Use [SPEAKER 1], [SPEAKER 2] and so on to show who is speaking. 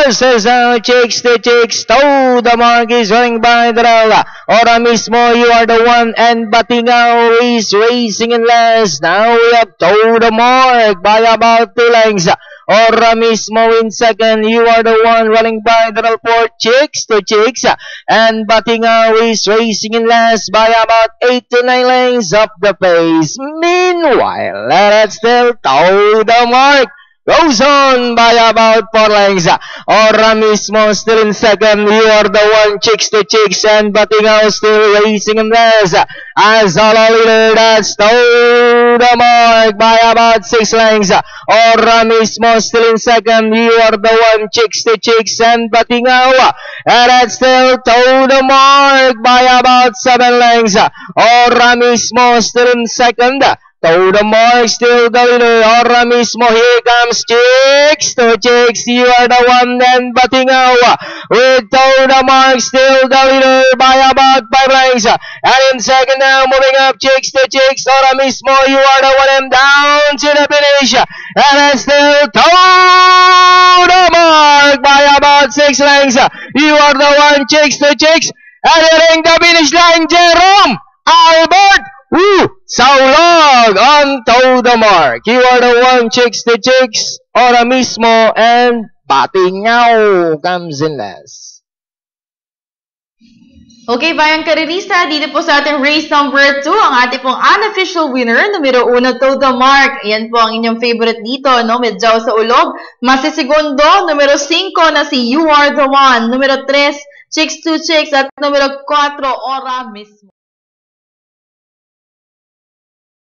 [SPEAKER 1] Says chicks to chicks, toe the mark is running by the rail. Ora mismo, you are the one, and Batingao is racing in last. Now we have toe the mark by about 2 lengths. Ora mismo in second, you are the one running by the rail for chicks to chicks, and Batingao is racing in last by about 8 to 9 lengths up the pace. Meanwhile, let's still toe the mark. Goes on by about 4 lengths. Ora mismo still in second. You are the one, chicks to chicks, and Batingao still racing in last. As all leader, that's toe the mark by about 6 lengths. Ora mismo still in second. You are the one, chicks to chicks, and Batingao, and that's still toe the mark by about 7 lengths. Ora mismo still in second. Toe the mark, still the leader. Ora mismo, here comes chicks to chicks. You are the one, and Batingao with toe the mark, still the leader by about 5 lengths. And in second now, moving up, chicks to chicks. Ora mismo, you are the one, and down to the finish. And it's still toe the mark by about 6 lengths. You are the one, chicks to chicks. And hitting the finish line, Jerome Albert Saulog on toe the mark. You are the one, chicks to chicks. Ora mismo, and Batingao comes in last.
[SPEAKER 2] Okay, bayang karerista, dito po sa ating race number 2, ang ating pong unofficial winner, numero 1, toe the mark. Ayan po ang inyong favorite dito, no? Medyo sa ulog. Masisegundo, numero 5 na si You Are the One. Numero 3, chicks to chicks. At numero 4, Ora mismo.